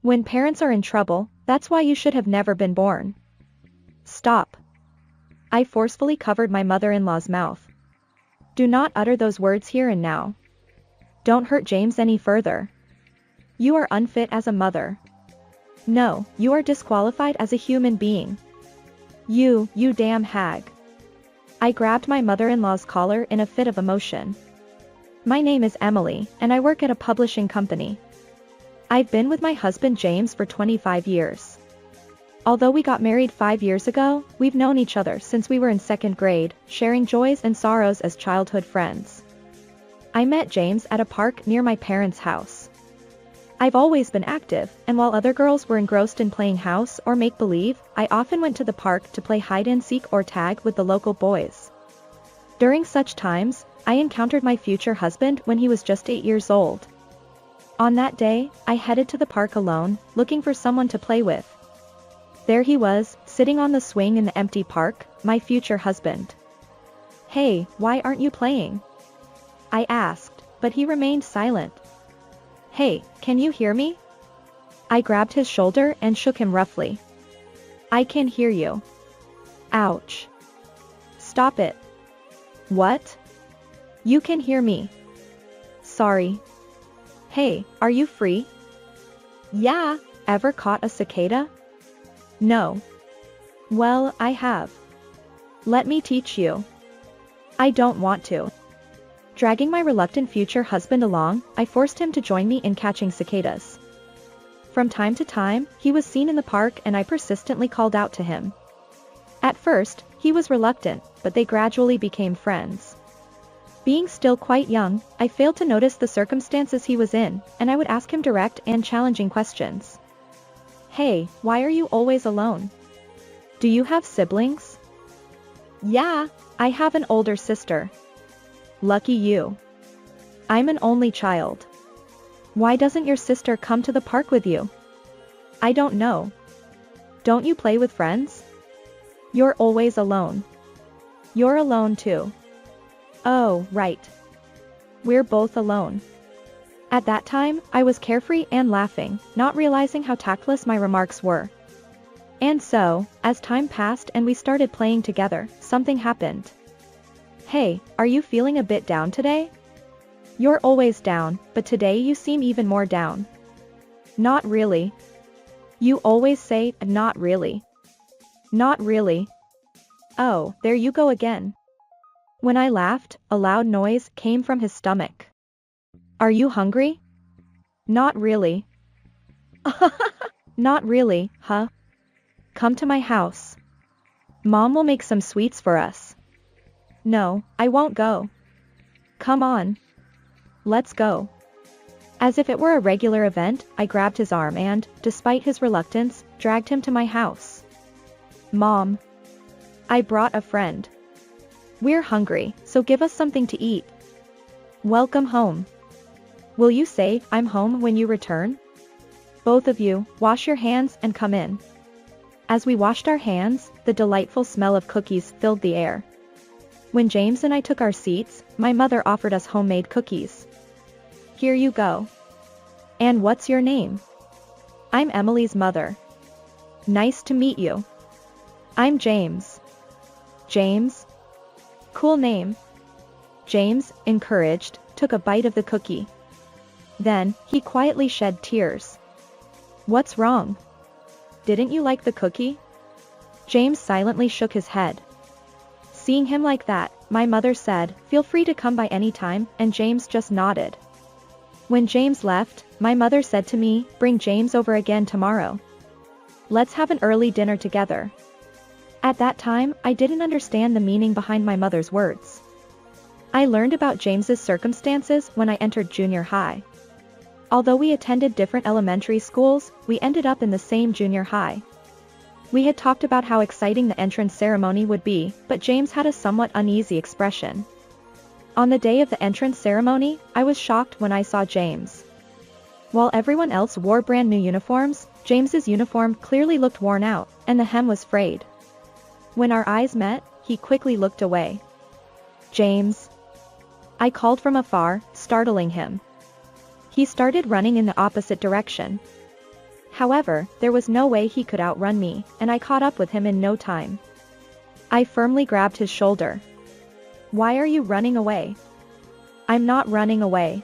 When parents are in trouble, that's why you should have never been born. Stop. I forcefully covered my mother-in-law's mouth. Do not utter those words here and now. Don't hurt James any further. You are unfit as a mother. No, you are disqualified as a human being. You damn hag. I grabbed my mother-in-law's collar in a fit of emotion. My name is Emily, and I work at a publishing company. I've been with my husband James for 25 years. Although we got married 5 years ago, we've known each other since we were in 2nd grade, sharing joys and sorrows as childhood friends. I met James at a park near my parents' house. I've always been active, and while other girls were engrossed in playing house or make-believe, I often went to the park to play hide-and-seek or tag with the local boys. During such times, I encountered my future husband when he was just 8 years old. On that day, I headed to the park alone, looking for someone to play with. There he was, sitting on the swing in the empty park, my future husband. "Hey, why aren't you playing?" I asked, but he remained silent. "Hey, can you hear me?" I grabbed his shoulder and shook him roughly. "I can hear you." Ouch. Stop it. What? You can hear me. Sorry. Hey, are you free? Yeah. Ever caught a cicada? No. Well, I have. Let me teach you. I don't want to. Dragging my reluctant future husband along, I forced him to join me in catching cicadas. From time to time, he was seen in the park and I persistently called out to him. At first, he was reluctant, but they gradually became friends. Being still quite young, I failed to notice the circumstances he was in, and I would ask him direct and challenging questions. "Hey, why are you always alone? Do you have siblings?" "Yeah, I have an older sister." "Lucky you. I'm an only child. Why doesn't your sister come to the park with you?" "I don't know." "Don't you play with friends?" "You're always alone." "You're alone too." "Oh, right. We're both alone." At that time, I was carefree and laughing, not realizing how tactless my remarks were. And so, as time passed and we started playing together, something happened. "Hey, are you feeling a bit down today?" "You're always down, but today you seem even more down." "Not really." "You always say, not really." "Not really." "Oh, there you go again." When I laughed, a loud noise came from his stomach. "Are you hungry?" "Not really." "Not really, huh? Come to my house. Mom will make some sweets for us." "No, I won't go." "Come on. Let's go." As if it were a regular event, I grabbed his arm and, despite his reluctance, dragged him to my house. "Mom. I brought a friend. We're hungry, so give us something to eat. Welcome home. Will you say, 'I'm home' when you return?" "Both of you, wash your hands and come in." As we washed our hands, the delightful smell of cookies filled the air. When James and I took our seats, my mother offered us homemade cookies. "Here you go. And what's your name?" "I'm Emily's mother." "Nice to meet you." "I'm James." "James? Cool name." James, encouraged, took a bite of the cookie. Then, he quietly shed tears. "What's wrong? Didn't you like the cookie?" James silently shook his head. Seeing him like that, my mother said, "Feel free to come by any time," and James just nodded. When James left, my mother said to me, "Bring James over again tomorrow. Let's have an early dinner together." At that time, I didn't understand the meaning behind my mother's words. I learned about James's circumstances when I entered junior high. Although we attended different elementary schools, we ended up in the same junior high. We had talked about how exciting the entrance ceremony would be, but James had a somewhat uneasy expression. On the day of the entrance ceremony, I was shocked when I saw James. While everyone else wore brand new uniforms, James's uniform clearly looked worn out, and the hem was frayed. When our eyes met, he quickly looked away. "James." I called from afar, startling him. He started running in the opposite direction. However, there was no way he could outrun me, and I caught up with him in no time. I firmly grabbed his shoulder. "Why are you running away?" "I'm not running away."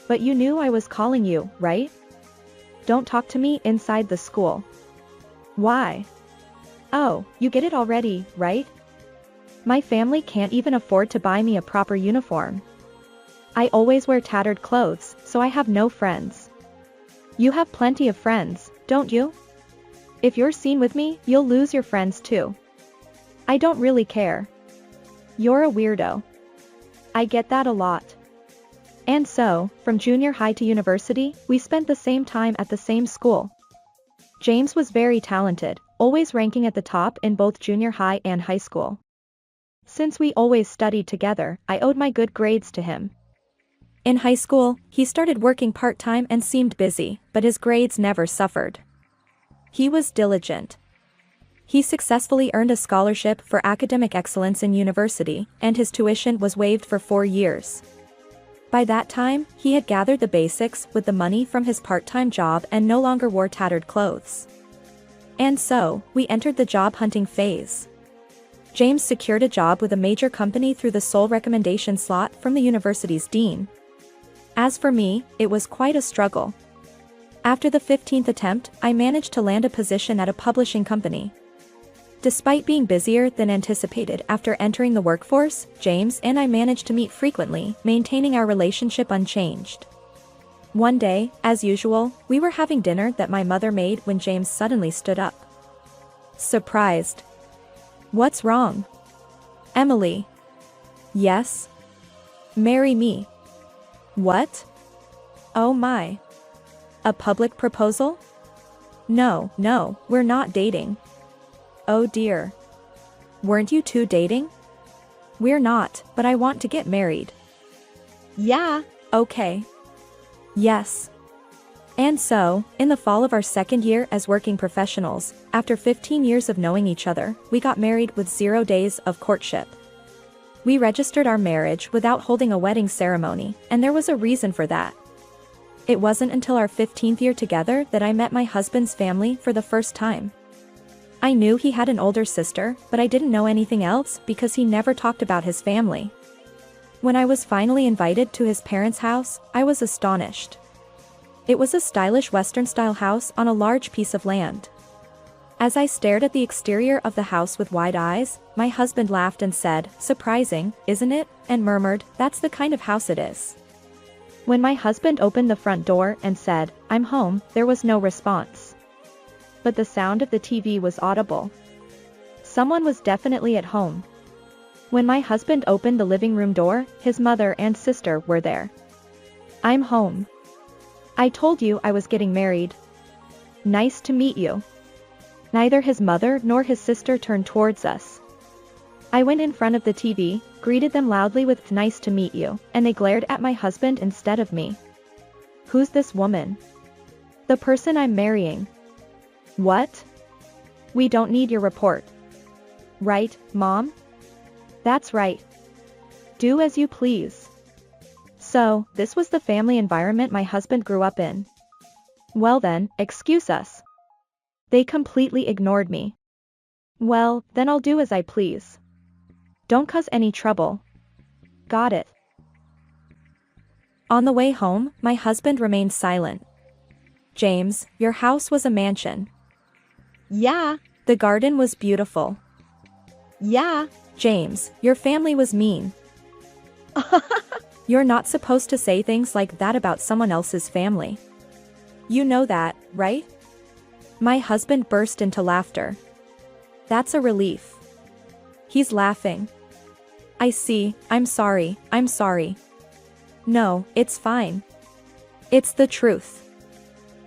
"But you knew I was calling you, right? Don't talk to me inside the school." "Why?" "Oh, you get it already, right? My family can't even afford to buy me a proper uniform. I always wear tattered clothes, so I have no friends. You have plenty of friends, don't you? If you're seen with me, you'll lose your friends too. I don't really care. You're a weirdo. I get that a lot." And so, from junior high to university, we spent the same time at the same school. James was very talented, always ranking at the top in both junior high and high school. Since we always studied together, I owed my good grades to him. In high school, he started working part-time and seemed busy, but his grades never suffered. He was diligent. He successfully earned a scholarship for academic excellence in university, and his tuition was waived for 4 years. By that time, he had gathered the basics with the money from his part-time job and no longer wore tattered clothes. And so, we entered the job hunting phase. James secured a job with a major company through the sole recommendation slot from the university's dean. As for me, it was quite a struggle. After the 15th attempt, I managed to land a position at a publishing company. Despite being busier than anticipated after entering the workforce, James and I managed to meet frequently, maintaining our relationship unchanged. One day, as usual, we were having dinner that my mother made when James suddenly stood up. Surprised. "What's wrong?" "Emily." "Yes?" "Marry me." "What? Oh my. A public proposal?" No, we're not dating." "Oh dear. Weren't you two dating?" "We're not, but I want to get married." "Yeah, okay." "Yes." And so, in the fall of our second year as working professionals, after 15 years of knowing each other, we got married with 0 days of courtship. We registered our marriage without holding a wedding ceremony, and there was a reason for that. It wasn't until our 15th year together that I met my husband's family for the first time. I knew he had an older sister, but I didn't know anything else because he never talked about his family. When I was finally invited to his parents' house, I was astonished. It was a stylish Western-style house on a large piece of land. As I stared at the exterior of the house with wide eyes, my husband laughed and said, "Surprising, isn't it?" and murmured, "That's the kind of house it is." When my husband opened the front door and said, "I'm home," there was no response. But the sound of the TV was audible. Someone was definitely at home. When my husband opened the living room door, his mother and sister were there. "I'm home. I told you I was getting married. Nice to meet you." Neither his mother nor his sister turned towards us. I went in front of the TV, greeted them loudly with "Nice to meet you," and they glared at my husband instead of me. "Who's this woman?" "The person I'm marrying." "What?" "We don't need your report." "Right, Mom?" "That's right. Do as you please." So, this was the family environment my husband grew up in. Well then, excuse us. They completely ignored me. Well, then I'll do as I please. Don't cause any trouble. Got it. On the way home, my husband remained silent. "James, your house was a mansion." "Yeah." "The garden was beautiful." "Yeah." "James, your family was mean." "You're not supposed to say things like that about someone else's family. You know that, right?" My husband burst into laughter. "That's a relief." He's laughing. "I see, I'm sorry. "No, it's fine. It's the truth."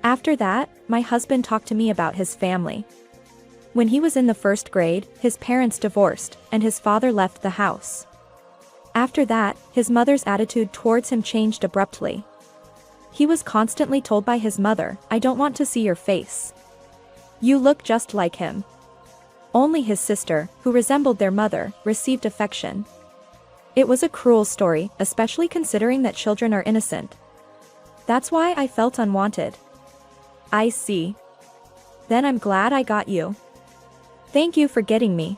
After that, my husband talked to me about his family. When he was in the 1st grade, his parents divorced, and his father left the house. After that, his mother's attitude towards him changed abruptly. He was constantly told by his mother, "I don't want to see your face. You look just like him." Only his sister, who resembled their mother, received affection. It was a cruel story, especially considering that children are innocent. That's why I felt unwanted. I see. Then I'm glad I got you. Thank you for getting me.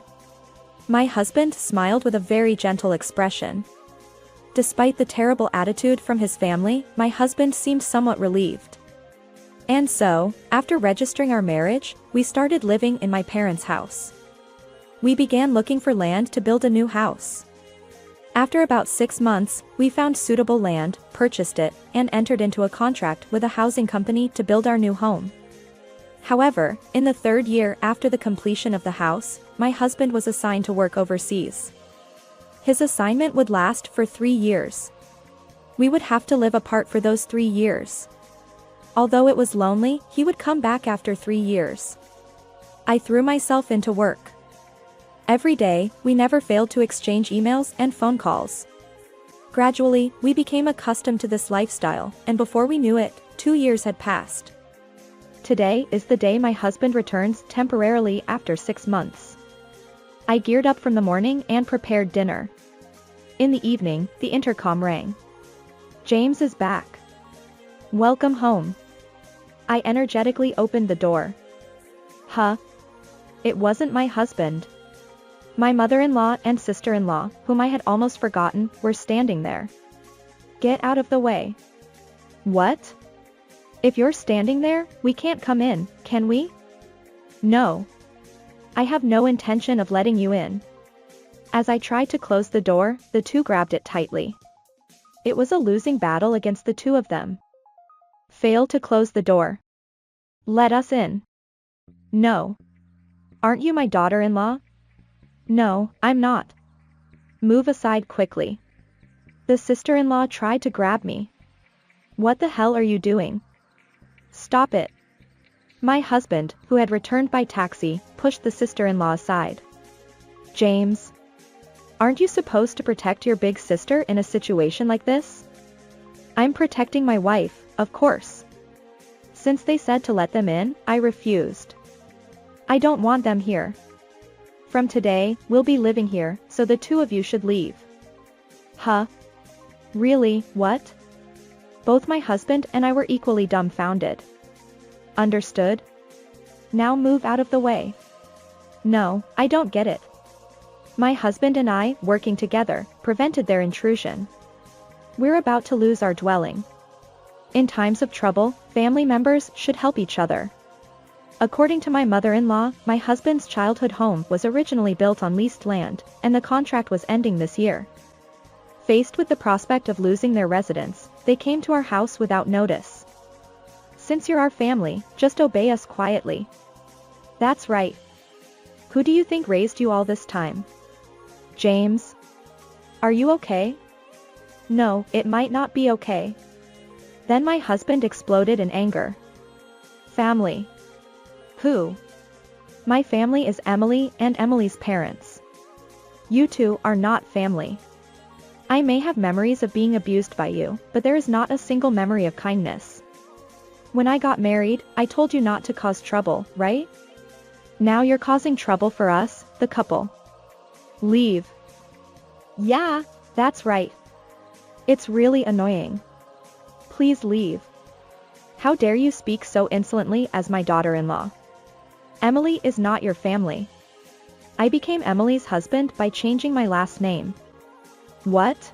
My husband smiled with a very gentle expression. Despite the terrible attitude from his family, my husband seemed somewhat relieved. And so, after registering our marriage, we started living in my parents' house. We began looking for land to build a new house. After about 6 months, we found suitable land, purchased it, and entered into a contract with a housing company to build our new home. However, in the 3rd year after the completion of the house, my husband was assigned to work overseas. His assignment would last for 3 years. We would have to live apart for those 3 years. Although it was lonely, he would come back after 3 years. I threw myself into work. Every day, we never failed to exchange emails and phone calls. Gradually, we became accustomed to this lifestyle, and before we knew it, 2 years had passed. Today is the day my husband returns temporarily after 6 months. I geared up from the morning and prepared dinner. In the evening, the intercom rang. James is back. Welcome home. I energetically opened the door. Huh? It wasn't my husband. My mother-in-law and sister-in-law, whom I had almost forgotten, were standing there. Get out of the way. What? If you're standing there, we can't come in, can we? No. I have no intention of letting you in. As I tried to close the door, the two grabbed it tightly. It was a losing battle against the two of them. Fail to close the door. Let us in. No. Aren't you my daughter-in-law? No, I'm not. Move aside quickly. The sister-in-law tried to grab me. What the hell are you doing? Stop it. My husband, who had returned by taxi, pushed the sister-in-law aside. James. Aren't you supposed to protect your big sister in a situation like this? I'm protecting my wife, of course. Since they said to let them in, I refused. I don't want them here. From today, we'll be living here, so the two of you should leave. Huh? Really, what? Both my husband and I were equally dumbfounded. Understood? Now move out of the way. No, I don't get it. My husband and I, working together, prevented their intrusion. We're about to lose our dwelling. In times of trouble, family members should help each other. According to my mother-in-law, my husband's childhood home was originally built on leased land, and the contract was ending this year. Faced with the prospect of losing their residence, they came to our house without notice. Since you're our family, just obey us quietly. That's right. Who do you think raised you all this time? James? Are you okay? No, it might not be okay. Then my husband exploded in anger. Family. Who? My family is Emily and Emily's parents. You two are not family. I may have memories of being abused by you, but there is not a single memory of kindness. When I got married, I told you not to cause trouble, right? Now you're causing trouble for us, the couple. Leave. Yeah, that's right. It's really annoying. Please leave. How dare you speak so insolently as my daughter-in-law? Emily is not your family. I became Emily's husband by changing my last name. What?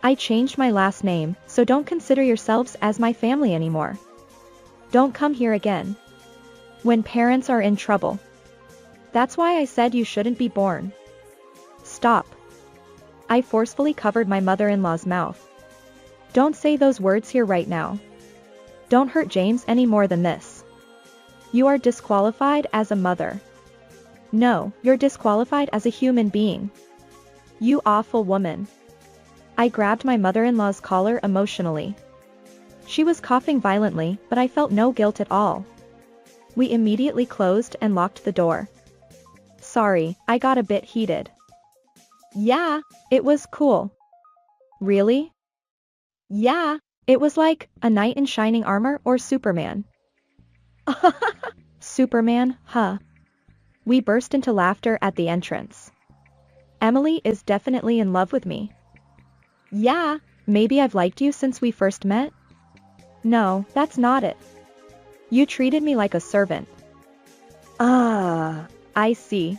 I changed my last name, so don't consider yourselves as my family anymore. Don't come here again. When parents are in trouble. That's why I said you shouldn't be born. Stop. I forcefully covered my mother-in-law's mouth. Don't say those words here right now. Don't hurt James any more than this. You are disqualified as a mother. No, you're disqualified as a human being. You awful woman. I grabbed my mother-in-law's collar emotionally. She was coughing violently, but I felt no guilt at all. We immediately closed and locked the door. Sorry, I got a bit heated. Yeah, it was cool. Really? Yeah, it was like a knight in shining armor or Superman. Superman, huh? We burst into laughter at the entrance. Emily is definitely in love with me. Yeah, maybe I've liked you since we first met? No, that's not it. You treated me like a servant. Ah, I see.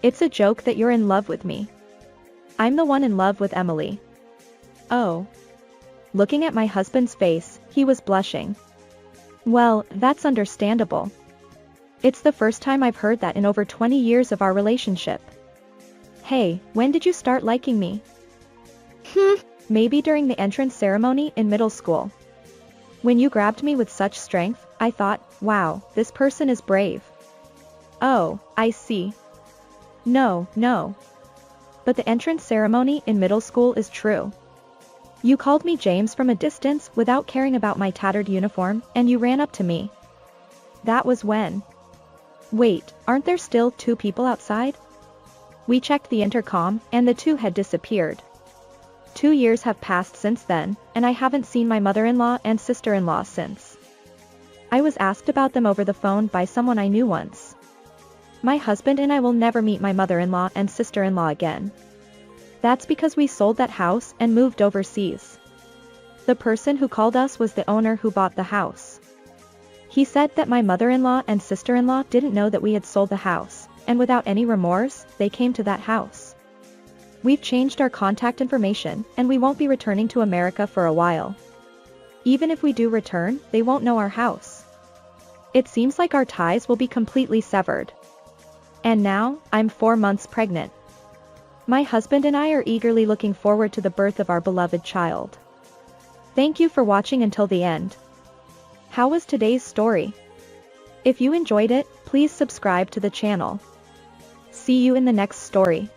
It's a joke that you're in love with me. I'm the one in love with Emily. Oh. Looking at my husband's face, he was blushing. Well, that's understandable. It's the first time I've heard that in over 20 years of our relationship. Hey, when did you start liking me? Maybe during the entrance ceremony in middle school. When you grabbed me with such strength, I thought, wow, this person is brave. Oh, I see. No. But the entrance ceremony in middle school is true. You called me James from a distance without caring about my tattered uniform, and you ran up to me. That was when. Wait, aren't there still 2 people outside? We checked the intercom, and the 2 had disappeared. 2 years have passed since then, and I haven't seen my mother-in-law and sister-in-law since. I was asked about them over the phone by someone I knew once. My husband and I will never meet my mother-in-law and sister-in-law again. That's because we sold that house and moved overseas. The person who called us was the owner who bought the house. He said that my mother-in-law and sister-in-law didn't know that we had sold the house, and without any remorse, they came to that house. We've changed our contact information, and we won't be returning to America for a while. Even if we do return, they won't know our house. It seems like our ties will be completely severed. And now, I'm 4 months pregnant. My husband and I are eagerly looking forward to the birth of our beloved child. Thank you for watching until the end. How was today's story? If you enjoyed it, please subscribe to the channel. See you in the next story.